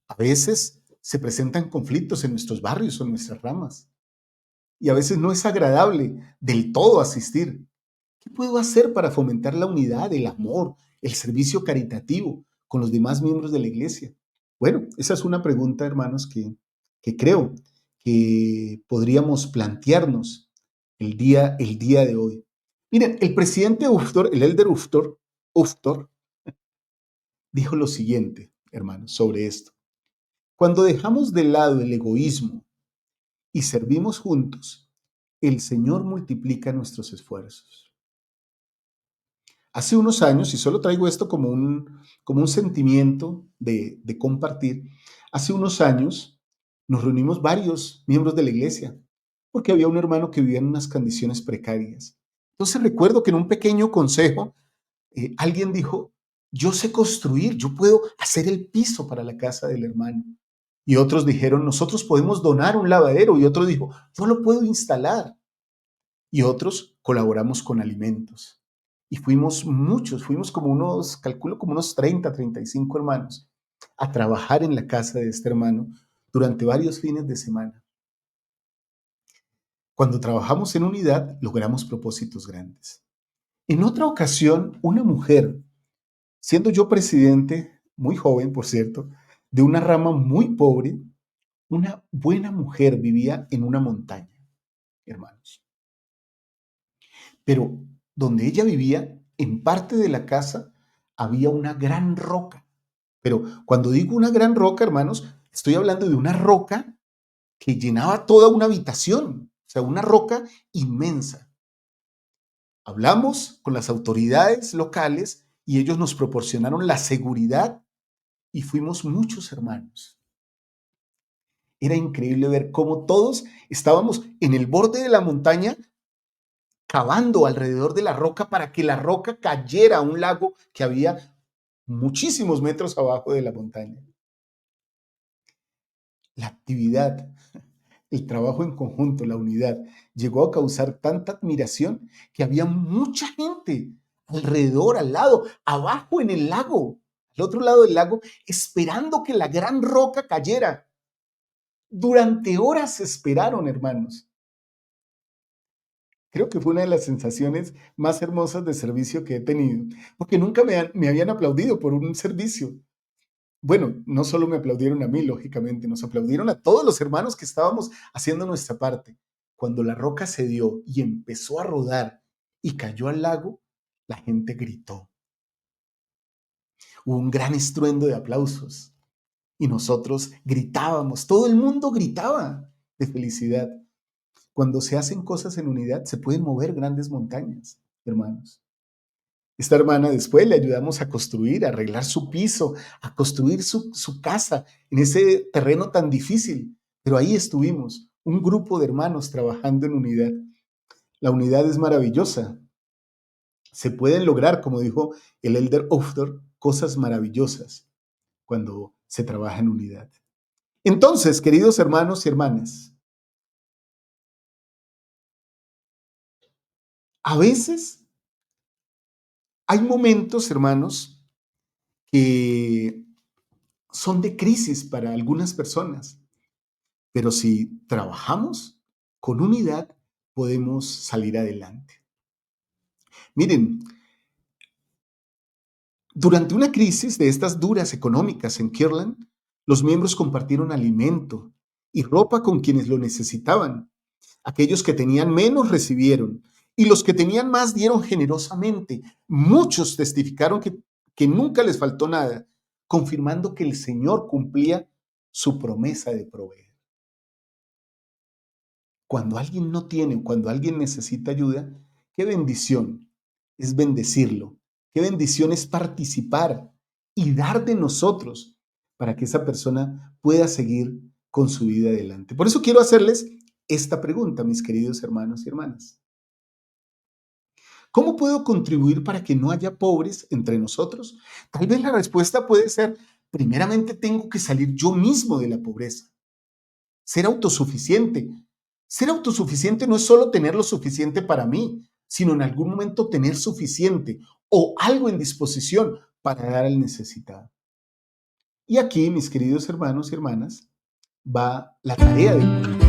A veces se presentan conflictos en nuestros barrios o en nuestras ramas. Y a veces no es agradable del todo asistir. ¿Qué puedo hacer para fomentar la unidad, el amor, el servicio caritativo con los demás miembros de la iglesia? Bueno, esa es una pregunta, hermanos, que creo que podríamos plantearnos el día de hoy. Miren, el presidente Uftor, el elder Uftor, dijo lo siguiente, hermanos, sobre esto. Cuando dejamos de lado el egoísmo y servimos juntos, el Señor multiplica nuestros esfuerzos. Hace unos años, y solo traigo esto como un sentimiento de compartir, hace unos años nos reunimos varios miembros de la iglesia porque había un hermano que vivía en unas condiciones precarias. Entonces recuerdo que en un pequeño consejo alguien dijo: yo sé construir, yo puedo hacer el piso para la casa del hermano. Y otros dijeron: nosotros podemos donar un lavadero. Y otro dijo: yo lo puedo instalar. Y otros colaboramos con alimentos. Y fuimos muchos, fuimos como unos, calculo como unos 30, 35 hermanos a trabajar en la casa de este hermano durante varios fines de semana. Cuando trabajamos en unidad, logramos propósitos grandes. En otra ocasión, una mujer, siendo yo presidente, muy joven, por cierto, de una rama muy pobre, una buena mujer vivía en una montaña, hermanos. Pero donde ella vivía, en parte de la casa, había una gran roca. Pero cuando digo una gran roca, hermanos, estoy hablando de una roca que llenaba toda una habitación, o sea, una roca inmensa. Hablamos con las autoridades locales y ellos nos proporcionaron la seguridad y fuimos muchos hermanos. Era increíble ver cómo todos estábamos en el borde de la montaña cavando alrededor de la roca para que la roca cayera a un lago que había muchísimos metros abajo de la montaña. La actividad, el trabajo en conjunto, la unidad, llegó a causar tanta admiración que había mucha gente alrededor, al lado, abajo en el lago, al otro lado del lago, esperando que la gran roca cayera. Durante horas esperaron, hermanos. Creo que fue una de las sensaciones más hermosas de servicio que he tenido, porque nunca me habían aplaudido por un servicio. Bueno, no solo me aplaudieron a mí, lógicamente, nos aplaudieron a todos los hermanos que estábamos haciendo nuestra parte. Cuando la roca se dio y empezó a rodar y cayó al lago, la gente gritó. Hubo un gran estruendo de aplausos y nosotros gritábamos, todo el mundo gritaba de felicidad. Cuando se hacen cosas en unidad, se pueden mover grandes montañas, hermanos. Esta hermana después le ayudamos a construir, a arreglar su piso, a construir su casa en ese terreno tan difícil. Pero ahí estuvimos, un grupo de hermanos trabajando en unidad. La unidad es maravillosa. Se pueden lograr, como dijo el Elder Oftor, cosas maravillosas cuando se trabaja en unidad. Entonces, queridos hermanos y hermanas, a veces hay momentos, hermanos, que son de crisis para algunas personas, pero si trabajamos con unidad, podemos salir adelante. Miren, durante una crisis de estas duras económicas en Kirtland, los miembros compartieron alimento y ropa con quienes lo necesitaban. Aquellos que tenían menos recibieron y los que tenían más dieron generosamente. Muchos testificaron que nunca les faltó nada, confirmando que el Señor cumplía su promesa de proveer. Cuando alguien no tiene o cuando alguien necesita ayuda, qué bendición es bendecirlo. Qué bendición es participar y dar de nosotros para que esa persona pueda seguir con su vida adelante. Por eso quiero hacerles esta pregunta, mis queridos hermanos y hermanas. ¿Cómo puedo contribuir para que no haya pobres entre nosotros? Tal vez la respuesta puede ser, primeramente tengo que salir yo mismo de la pobreza, ser autosuficiente. Ser autosuficiente no es solo tener lo suficiente para mí, sino en algún momento tener suficiente o algo en disposición para dar al necesitado. Y aquí, mis queridos hermanos y hermanas, va la tarea del mundo.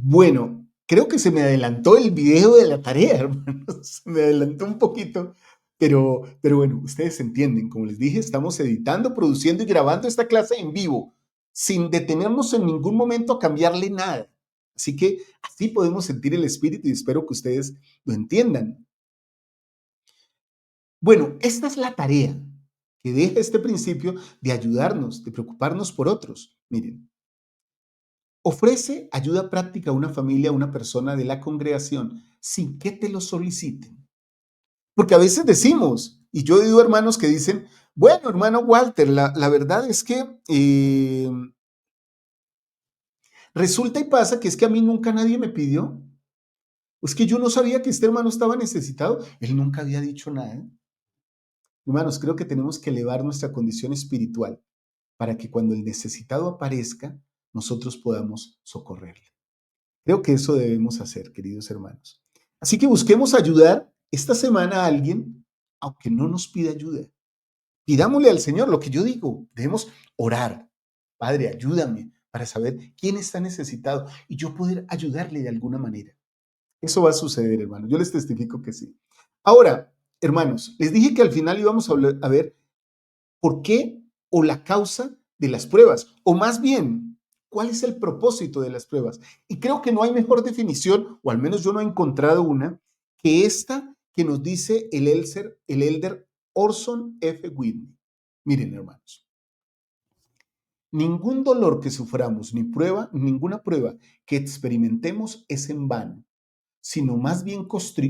Bueno, creo que se me adelantó el video de la tarea, hermanos. Se me adelantó un poquito, pero bueno, ustedes entienden. Como les dije, estamos editando, produciendo y grabando esta clase en vivo, sin detenernos en ningún momento a cambiarle nada. Así que así podemos sentir el espíritu y espero que ustedes lo entiendan. Bueno, esta es la tarea que deja este principio de ayudarnos, de preocuparnos por otros. Miren. Ofrece ayuda práctica a una familia, a una persona de la congregación, sin que te lo soliciten. Porque a veces decimos, y yo he oído hermanos que dicen, bueno, hermano Walter, la verdad es que resulta y pasa que es que a mí nunca nadie me pidió. Es que yo no sabía que este hermano estaba necesitado. Él nunca había dicho nada. Hermanos, creo que tenemos que elevar nuestra condición espiritual para que cuando el necesitado aparezca, nosotros podamos socorrerle. Creo que eso debemos hacer, queridos hermanos. Así que busquemos ayudar esta semana a alguien, aunque no nos pida ayuda. Pidámosle al Señor lo que yo digo. Debemos orar. Padre, ayúdame para saber quién está necesitado y yo poder ayudarle de alguna manera. Eso va a suceder, hermanos. Yo les testifico que sí. Ahora, hermanos, les dije que al final íbamos a ver por qué o la causa de las pruebas, o más bien, ¿cuál es el propósito de las pruebas? Y creo que no hay mejor definición, o al menos yo no he encontrado una, que esta que nos dice el elder Orson F. Whitney. Miren, hermanos, ningún dolor que suframos, ni prueba, ninguna prueba que experimentemos es en vano, sino más bien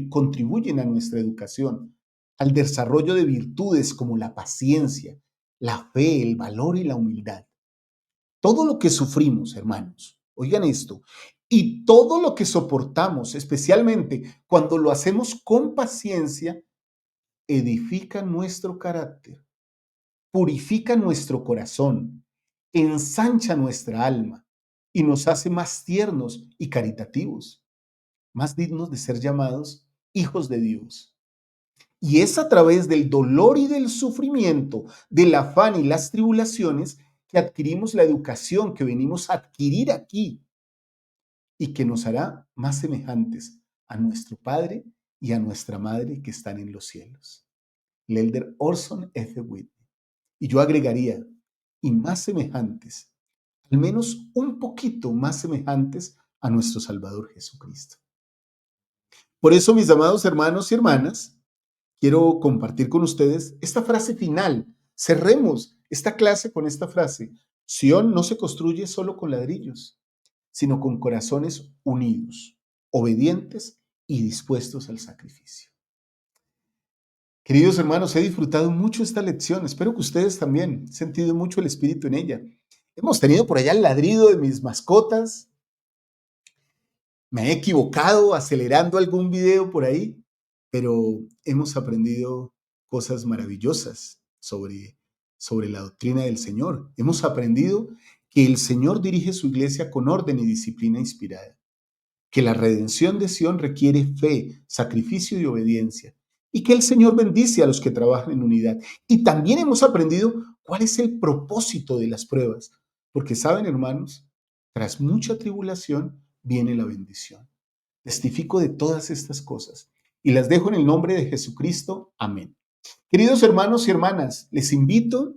contribuyen a nuestra educación, al desarrollo de virtudes como la paciencia, la fe, el valor y la humildad. Todo lo que sufrimos, hermanos, oigan esto, y todo lo que soportamos, especialmente cuando lo hacemos con paciencia, edifica nuestro carácter, purifica nuestro corazón, ensancha nuestra alma y nos hace más tiernos y caritativos, más dignos de ser llamados hijos de Dios. Y es a través del dolor y del sufrimiento, del afán y las tribulaciones que adquirimos la educación que venimos a adquirir aquí y que nos hará más semejantes a nuestro Padre y a nuestra Madre que están en los cielos. El elder Orson F. Whitney. Y yo agregaría, y más semejantes, al menos un poquito más semejantes a nuestro Salvador Jesucristo. Por eso, mis amados hermanos y hermanas, quiero compartir con ustedes esta frase final. Cerremos esta clase con esta frase. Sión no se construye solo con ladrillos, sino con corazones unidos, obedientes y dispuestos al sacrificio. Queridos hermanos, he disfrutado mucho esta lección. Espero que ustedes también. He sentido mucho el espíritu en ella. Hemos tenido por allá el ladrido de mis mascotas. Me he equivocado acelerando algún video por ahí, pero hemos aprendido cosas maravillosas sobre la doctrina del Señor. Hemos aprendido que el Señor dirige su iglesia con orden y disciplina inspirada, que la redención de Sión requiere fe, sacrificio y obediencia, y que el Señor bendice a los que trabajan en unidad. Y también hemos aprendido cuál es el propósito de las pruebas, porque saben, hermanos, tras mucha tribulación viene la bendición. Testifico de todas estas cosas y las dejo en el nombre de Jesucristo. Amén. Queridos hermanos y hermanas, les invito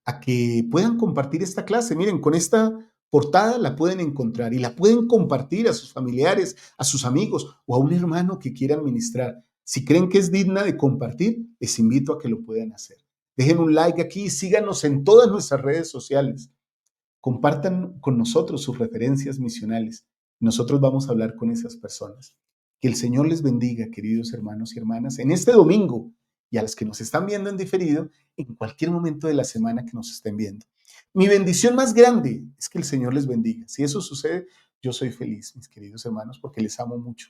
a que puedan compartir esta clase. Miren, con esta portada la pueden encontrar y la pueden compartir a sus familiares, a sus amigos o a un hermano que quieran ministrar. Si creen que es digna de compartir, les invito a que lo puedan hacer. Dejen un like aquí y síganos en todas nuestras redes sociales. Compartan con nosotros sus referencias misionales. Nosotros vamos a hablar con esas personas. Que el Señor les bendiga, queridos hermanos y hermanas, en este domingo y a los que nos están viendo en diferido, en cualquier momento de la semana que nos estén viendo. Mi bendición más grande es que el Señor les bendiga. Si eso sucede, yo soy feliz, mis queridos hermanos, porque les amo mucho.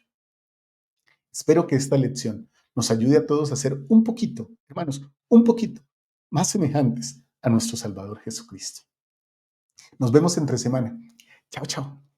Espero que esta lección nos ayude a todos a ser un poquito, hermanos, un poquito más semejantes a nuestro Salvador Jesucristo. Nos vemos entre semana. Chao, chao.